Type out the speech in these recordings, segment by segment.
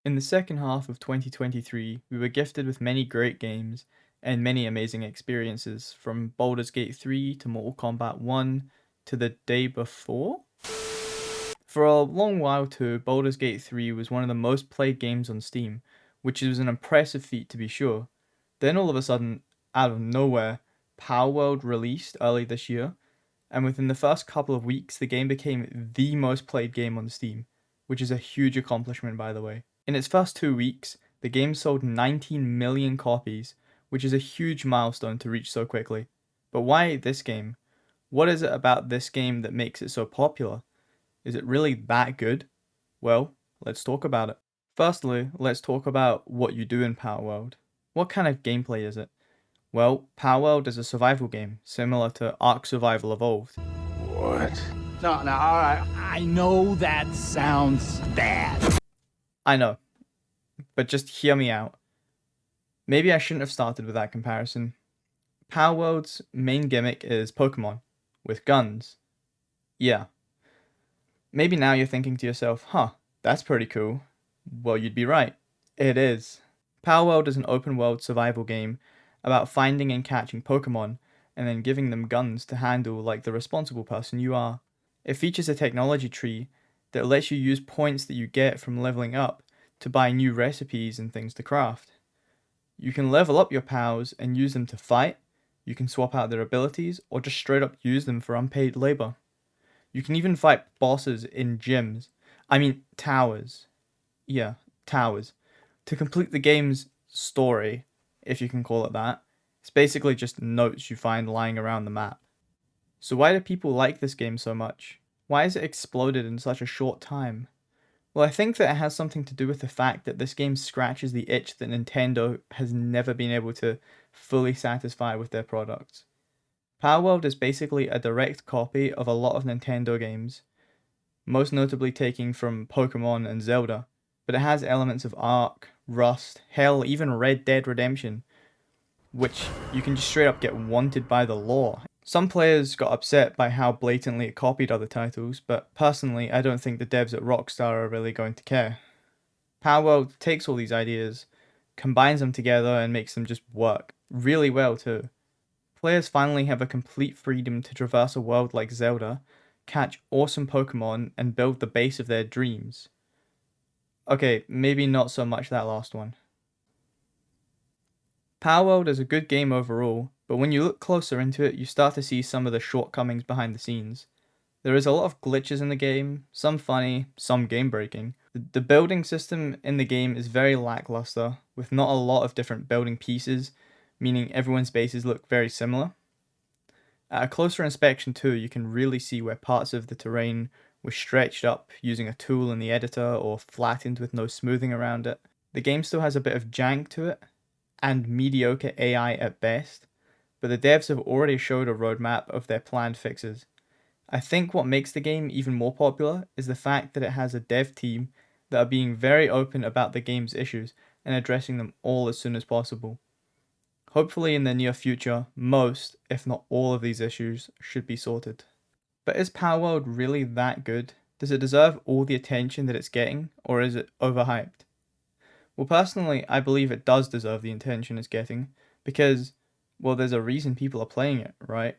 In the second half of 2023, we were gifted with many great games and many amazing experiences, from Baldur's Gate 3 to Mortal Kombat 1 to the day before. For a long while too, Baldur's Gate 3 was one of the most played games on Steam, which is an impressive feat to be sure. Then all of a sudden, out of nowhere, Palworld released early this year, and within the first couple of weeks, the game became the most played game on Steam, which is a huge accomplishment by the way. In its first 2 weeks, the game sold 19 million copies, which is a huge milestone to reach so quickly. But why this game? What is it about this game that makes it so popular? Is it really that good? Well, let's talk about it. Firstly, let's talk about what you do in Palworld. What kind of gameplay is it? Well, Palworld is a survival game, similar to Ark Survival Evolved. What? No, all right. I know that sounds bad. I know, but just hear me out. Maybe I shouldn't have started with that comparison. Palworld's main gimmick is Pokemon, with guns. Yeah. Maybe now you're thinking to yourself, huh, that's pretty cool. Well, you'd be right. It is. Palworld is an open world survival game about finding and catching Pokemon and then giving them guns to handle like the responsible person you are. It features a technology tree that lets you use points that you get from leveling up to buy new recipes and things to craft. You can level up your pals and use them to fight, you can swap out their abilities, or just straight up use them for unpaid labor. You can even fight bosses in gyms. Towers. Yeah, towers. To complete the game's story, if you can call it that, it's basically just notes you find lying around the map. So why do people like this game so much? Why has it exploded in such a short time? Well, I think that it has something to do with the fact that this game scratches the itch that Nintendo has never been able to fully satisfy with their products. Palworld is basically a direct copy of a lot of Nintendo games, most notably taking from Pokemon and Zelda, but it has elements of Ark, Rust, hell, even Red Dead Redemption, which you can just straight up get wanted by the law. Some players got upset by how blatantly it copied other titles, but personally I don't think the devs at Rockstar are really going to care. Palworld takes all these ideas, combines them together and makes them just work, really well too. Players finally have a complete freedom to traverse a world like Zelda, catch awesome Pokemon, and build the base of their dreams. Okay, maybe not so much that last one. Palworld is a good game overall, but when you look closer into it, you start to see some of the shortcomings behind the scenes. There is a lot of glitches in the game, some funny, some game breaking. The building system in the game is very lackluster, with not a lot of different building pieces, meaning everyone's bases look very similar. At a closer inspection too, you can really see where parts of the terrain were stretched up using a tool in the editor or flattened with no smoothing around it. The game still has a bit of jank to it, and mediocre AI at best, but the devs have already showed a roadmap of their planned fixes. I think what makes the game even more popular is the fact that it has a dev team that are being very open about the game's issues and addressing them all as soon as possible. Hopefully in the near future, most, if not all of these issues should be sorted. But is Palworld really that good? Does it deserve all the attention that it's getting, or is it overhyped? Well, personally, I believe it does deserve the attention it's getting, because, well, there's a reason people are playing it, right?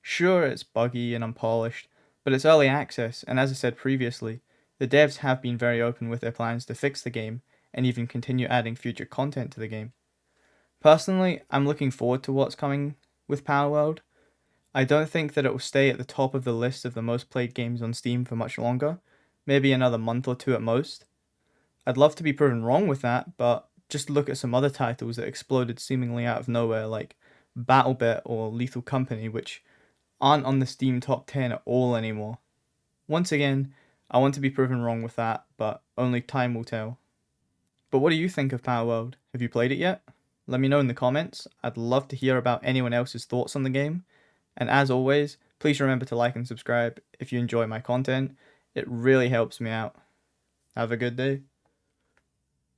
Sure, it's buggy and unpolished, but it's early access, and as I said previously, the devs have been very open with their plans to fix the game, and even continue adding future content to the game. Personally, I'm looking forward to what's coming with Palworld. I don't think that it will stay at the top of the list of the most played games on Steam for much longer, maybe another month or two at most. I'd love to be proven wrong with that, but just look at some other titles that exploded seemingly out of nowhere, like BattleBit or Lethal Company, which aren't on the Steam top 10 at all anymore. Once again, I want to be proven wrong with that, but only time will tell. But what do you think of Palworld? Have you played it yet? Let me know in the comments. I'd love to hear about anyone else's thoughts on the game. And as always, please remember to like and subscribe if you enjoy my content. It really helps me out. Have a good day.